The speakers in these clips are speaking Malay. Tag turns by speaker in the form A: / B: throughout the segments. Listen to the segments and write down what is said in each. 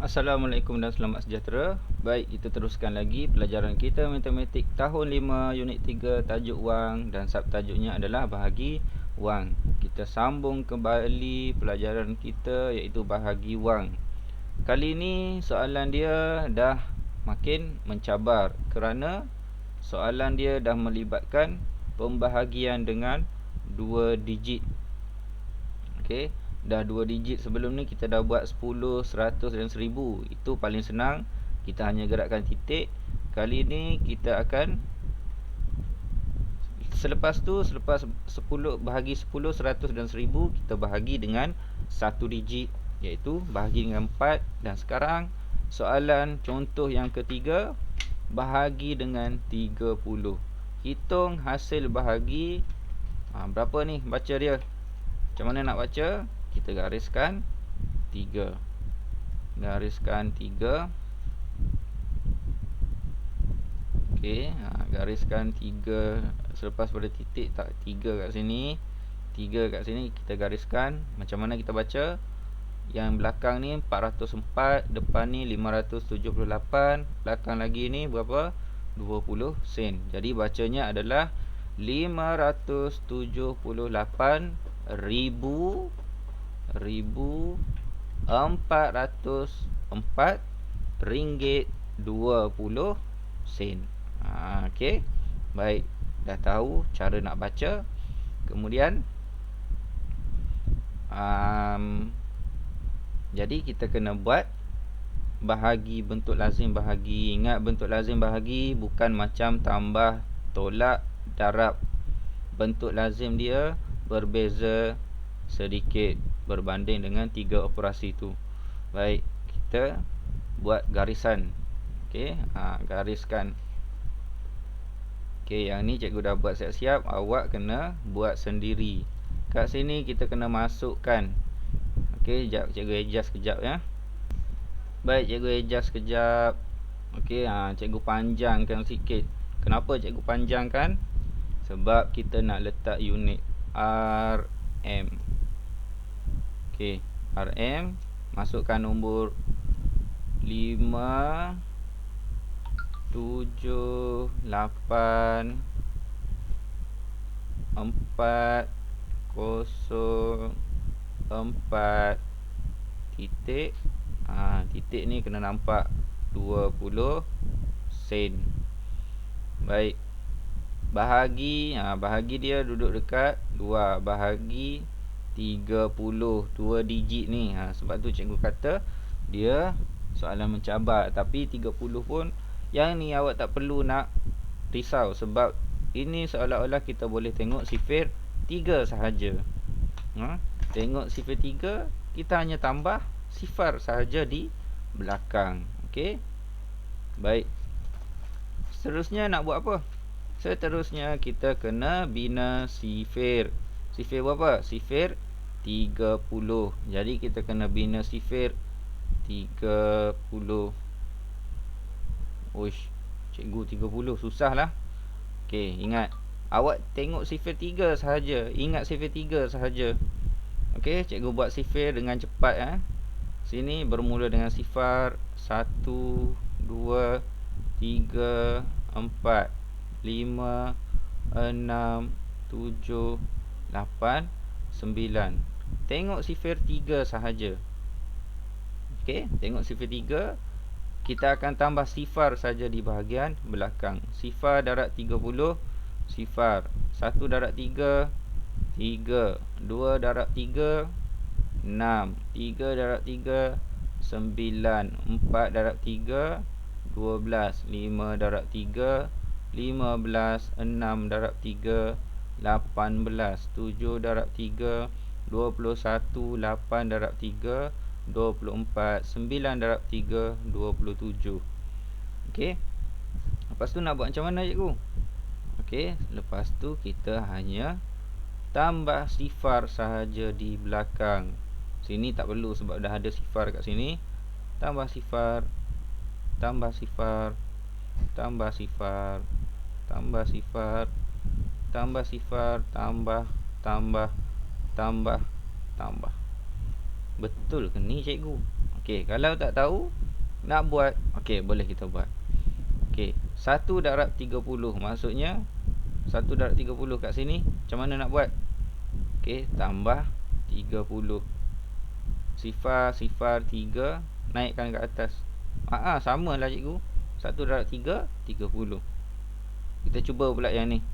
A: Assalamualaikum dan selamat sejahtera. Baik, kita teruskan lagi pelajaran kita matematik tahun 5 unit 3 tajuk wang dan subtajuknya adalah bahagi wang. Kita sambung kembali pelajaran kita iaitu bahagi wang. Kali ini soalan dia dah makin mencabar kerana soalan dia dah melibatkan pembahagian dengan 2 digit. Okey, dah 2 digit. Sebelum ni kita dah buat 10, 100 dan 1000. Itu paling senang. Kita hanya gerakkan titik. Kali ni kita akan selepas 10 bahagi 10, 100 dan 1000, kita bahagi dengan 1 digit, iaitu bahagi dengan 4. Dan sekarang soalan contoh yang ketiga, bahagi dengan 30. Hitung hasil bahagi. Berapa ni baca dia? Macam mana nak baca? Kita gariskan 3. Gariskan 3. Okey, gariskan 3 selepas pada titik, tak 3 kat sini. 3 kat sini kita gariskan. Macam mana kita baca? Yang belakang ni 404, depan ni 578, belakang lagi ni berapa? 20 sen. Jadi bacanya adalah 578,404 ringgit 20 sen. Okey. Baik, dah tahu cara nak baca. Kemudian jadi kita kena buat bahagi bentuk lazim bahagi. Ingat, bentuk lazim bahagi bukan macam tambah, tolak, darab. Bentuk lazim dia berbeza sedikit berbanding dengan 3 operasi tu. Baik, kita buat garisan. Okey, gariskan. Okey, yang ni cikgu dah buat siap-siap. Awak kena buat sendiri. Kat sini kita kena masukkan. Okey, sekejap cikgu adjust sekejap ya. Baik, cikgu adjust sekejap. Okey, cikgu panjangkan sikit. Kenapa cikgu panjangkan? Sebab kita nak letak unit RM. Okey, RM. Masukkan nombor 5, 7, 8, 4, 0, 4 titik. Titik ni kena nampak 20 sen. Baik, bahagi. Bahagi dia duduk dekat 2 bahagi 30. 2 digit ni. Sebab tu cikgu kata dia soalan mencabar. Tapi 30 pun, yang ni awak tak perlu nak risau. Sebab ini seolah-olah kita boleh tengok sifir 3 sahaja. Tengok sifir 3, kita hanya tambah sifar sahaja di belakang. Okey. Baik. Seterusnya nak buat apa? Seterusnya kita kena bina sifir. Sifir berapa? Sifir 30. Jadi kita kena bina sifir 30. Uish, cikgu 30 susahlah. Okey, ingat. Awak tengok sifir 3 sahaja. Ingat sifir 3 sahaja. Okey, cikgu buat sifir dengan cepat. Sini bermula dengan sifar 1, 2, 3, 4, 5, 6, 7, 8, 9. Tengok sifir 3 sahaja. Okey, tengok sifir 3. Kita akan tambah sifar saja di bahagian belakang. Sifar darab 30, sifar. 1 darab 3, 3. 2 darab 3, 6. 3 darab 3, 9. 4 darab 3, 12. 5 darab 3, 15. 6 darab 3, 18. 7 darab 3, 21. 8 darab 3, 24. 9 darab 3, 27. Okey. Lepas tu nak buat macam mana cikgu? Okey, lepas tu kita hanya tambah sifar sahaja di belakang. Sini tak perlu sebab dah ada sifar kat sini. Tambah sifar, tambah sifar, tambah sifar, tambah sifar, tambah sifar, tambah, tambah, tambah, tambah. Betul ke ni cikgu? Okey, kalau tak tahu nak buat, okey, boleh kita buat. Okey, 1 darab 30. Maksudnya 1 darab 30 kat sini. Macam mana nak buat? Okey, tambah 30. Sifar 3 naikkan ke atas. Samalah cikgu. 1 darab 3 30. Kita cuba pula yang ni.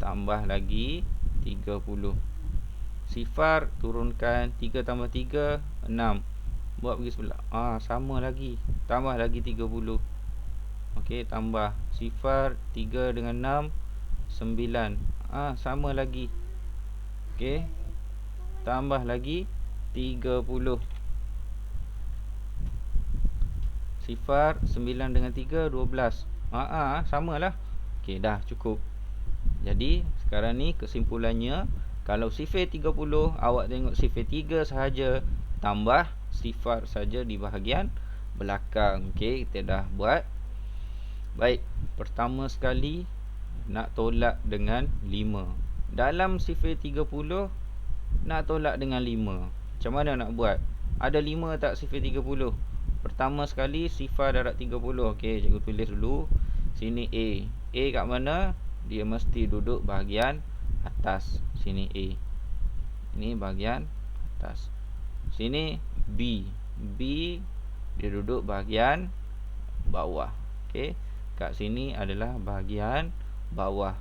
A: Tambah lagi 30. Sifar turunkan, 3 tambah 3 6. Buat pergi sebelah. Sama lagi. Tambah lagi 30. Okey, tambah sifar 3 dengan 6 9. Sama lagi. Okey. Tambah lagi 30. Sifar 9 dengan 3 12. Samalah. Okey, dah cukup. Jadi sekarang ni kesimpulannya, kalau sifar 30, awak tengok sifar 3 sahaja, tambah sifar saja di bahagian belakang. Okey, kita dah buat. Baik, pertama sekali nak tolak dengan 5. Dalam sifar 30 nak tolak dengan 5. Macam mana nak buat? Ada 5 tak sifar 30? Pertama sekali sifar darab 30. Okey, cikgu tulis dulu. Sini A. A kat mana? Dia mesti duduk bahagian atas. Sini A. Ini bahagian atas. Sini B. B dia duduk bahagian bawah. Okey. Kat sini adalah bahagian bawah.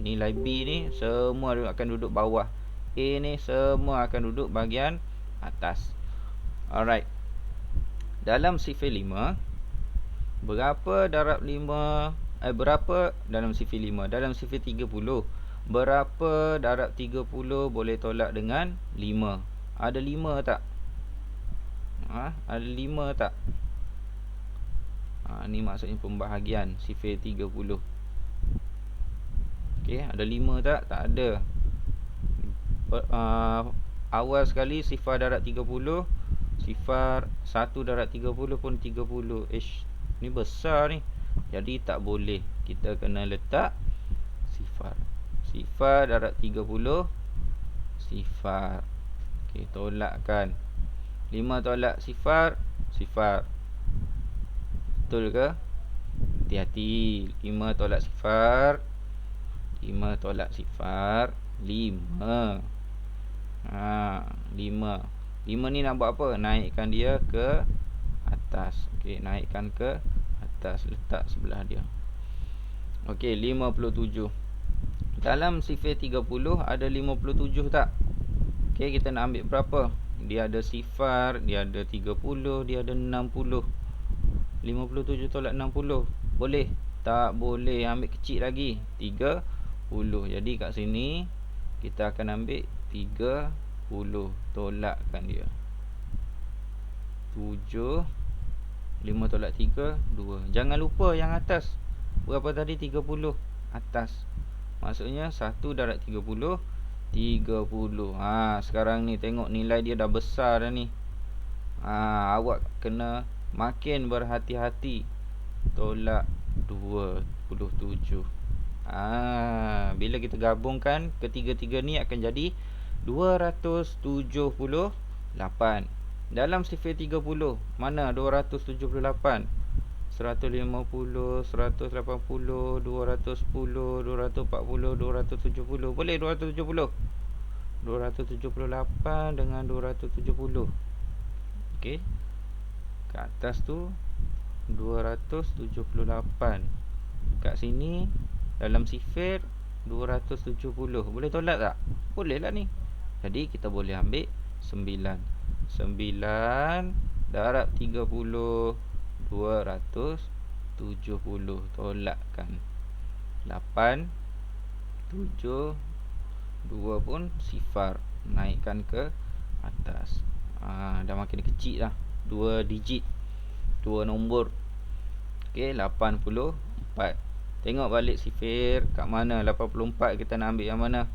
A: Nilai B ni semua akan duduk bawah. A ni semua akan duduk bahagian atas. Alright. Dalam sifar 5, berapa darab 5? Berapa dalam sifar 5? Dalam sifar 30, berapa darab 30 boleh tolak dengan 5? Ada 5 tak? Ada 5 tak? Ni maksudnya pembahagian sifar 30. Okey, ada 5 tak? Tak ada. Awal sekali sifar darab 30. Sifar 1 darab 30 pun 30. Ni besar ni. Jadi tak boleh. Kita kena letak sifar. Sifar darab 30. Sifar. Okey, tolakkan. 5 tolak sifar. Sifar. Betul ke? Hati-hati. 5 tolak sifar. 5 tolak sifar 5. 5 ni nak buat apa? Naikkan dia ke atas. Okey, naikkan ke atas, letak sebelah dia. Okey, 57. Dalam sifar 30 ada 57 tak? Okey, kita nak ambil berapa? Dia ada sifar, dia ada 30, dia ada 60. 57 tolak 60. Boleh? Tak boleh. Ambil kecil lagi. 30. Jadi kat sini kita akan ambil 30. Tolakkan dia. 7. 5 tolak 3 2. Jangan lupa yang atas. Berapa tadi? 30 atas. Maksudnya 1 darab 30 30. Sekarang ni tengok nilai dia dah besar dah ni. Awak kena makin berhati-hati. Tolak 27. Bila kita gabungkan ketiga-tiga ni akan jadi 278. Dalam sifar 30, mana 278? 150, 180, 210, 240, 270. Boleh 270? 278 dengan 270. Okey. Kat atas tu 278. Kat sini dalam sifar 270. Boleh tolak tak? Boleh lah ni. Jadi kita boleh ambil 9. 9 darab 30 270. Tolakkan 8 7 2 pun sifar. Naikkan ke atas. Dah makin kecil dah. 2 digit, 2 nombor. Okey, 84. Tengok balik sifar kat mana. 84 kita nak ambil yang mana?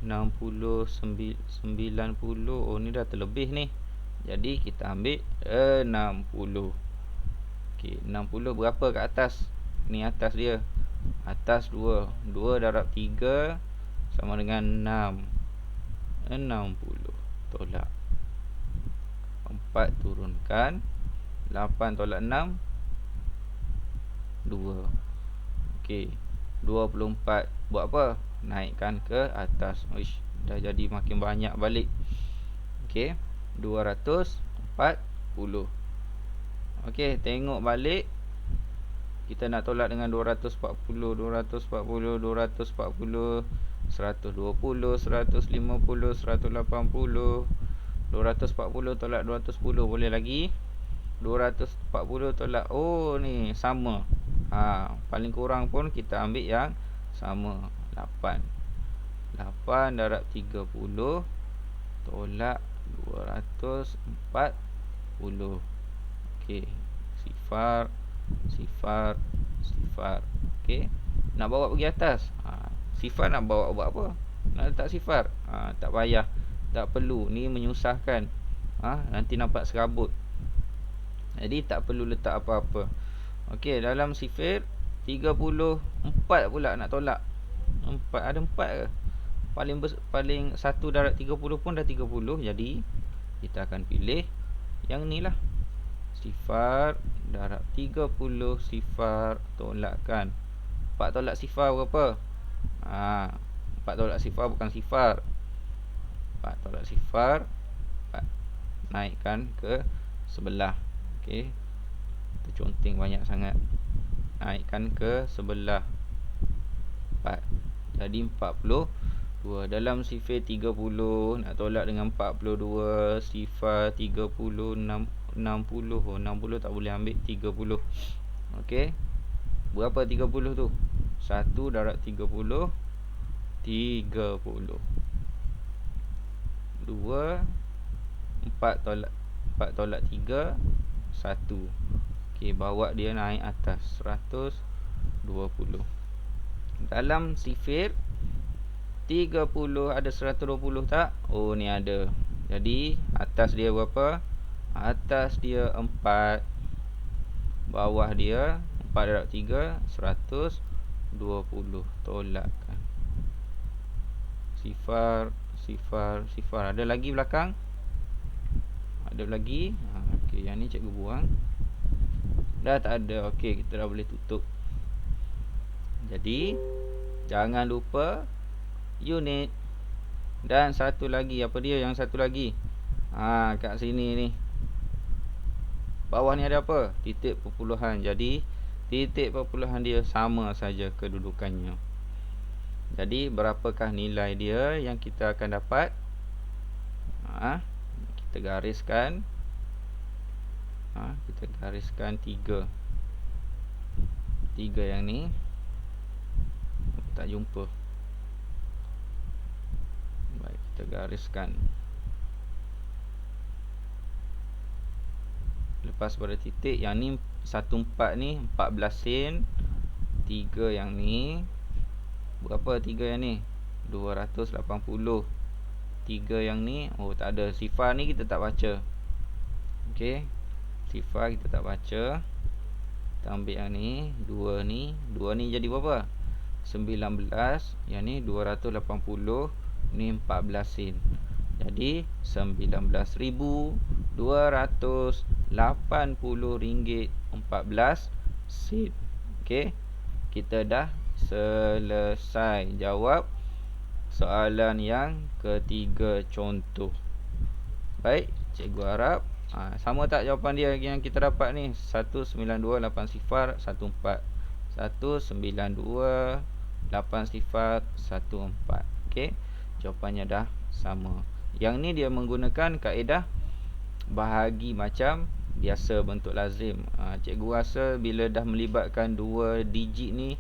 A: 60 90. Oh, ni dah terlebih ni. Jadi kita ambil 60. Okey, 60 berapa kat atas? Ni atas dia. Atas 2. 2 darab 3 sama dengan 6. 60. Tolak. 4 turunkan 8 tolak 6 2. Okey, 24. Buat apa? Naikkan ke atas. Uish, dah jadi makin banyak balik. Okey, 240. Okey, tengok balik. Kita nak tolak dengan 240, 240, 240, 120, 150, 180. 240 tolak 210 boleh lagi. 240 tolak, oh ni sama. Paling kurang pun kita ambil yang sama, 8. 8 darab 30 tolak 240. Okey, sifar, sifar, sifar. Okey, nak bawa pergi atas. Sifar nak bawa buat apa? Nak letak sifar? Tak payah, tak perlu. Ni menyusahkan. Nanti nampak serabut. Jadi tak perlu letak apa-apa. Okey, dalam sifir 34 pula nak tolak. 4 ada 4 ke? Paling 1 darab 30 pun dah 30. Jadi kita akan pilih yang ni lah. Sifar darab 30 sifar tolakkan 4 tolak sifar berapa? 4 tolak sifar bukan sifar. 4 tolak sifar 4. Naikkan ke sebelah. Okey, kita conteng banyak sangat. Naikkan ke sebelah 4. Jadi 42. Dalam sifir 30 nak tolak dengan 42. Sifar 30 60. 60 tak boleh ambil 30. Okey, berapa 30 tu? 1 darab 30 30. 2 4 tolak 3 1. Okey, bawa dia naik atas 120. Dalam sifir 30 ada 120 tak? Oh, ni ada. Jadi atas dia berapa? Atas dia 4. Bawah dia 4 darab 3 120. Tolakkan. Sifar, sifar, sifar. Ada lagi belakang? Ada lagi? Okey, yang ni cikgu buang. Dah tak ada. Okey, kita dah boleh tutup. Jadi jangan lupa unit. Dan satu lagi, apa dia yang satu lagi? Kat sini ni. Bawah ni ada apa? Titik perpuluhan. Jadi titik perpuluhan dia sama saja kedudukannya. Jadi berapakah nilai dia yang kita akan dapat? Kita gariskan. Kita gariskan 3. 3 yang ni tak jumpa. Baik, kita gariskan. Lepas pada titik yang ni 14 ni 14 sen. 3 yang ni berapa? 3 yang ni 280. 3 yang ni, oh tak ada. Sifar ni kita tak baca. Okey, sifar kita tak baca. Kita ambil yang ni, 2 ni. 2 ni jadi berapa? 19. Yang ni 280. Ni 14 sen. Jadi RM19,280.14 sen. Okey, kita dah selesai jawab soalan yang ketiga contoh. Baik, cikgu harap sama tak jawapan dia yang kita dapat ni? 1928 14. 1928 14. Okey, jawapannya dah sama. Yang ni dia menggunakan kaedah bahagi macam biasa, bentuk lazim. Cikgu rasa bila dah melibatkan 2 digit ni,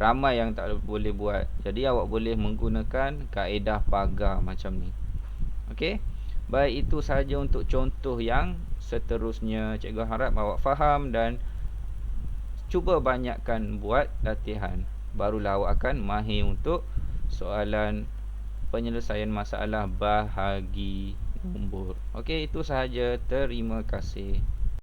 A: ramai yang tak boleh buat. Jadi awak boleh menggunakan kaedah pagar macam ni. Okey, baik, itu sahaja untuk contoh yang seterusnya. Cikgu harap awak faham dan cuba banyakkan buat latihan. Barulah awak akan mahir untuk soalan penyelesaian masalah bahagi nombor. Okey, itu sahaja. Terima kasih.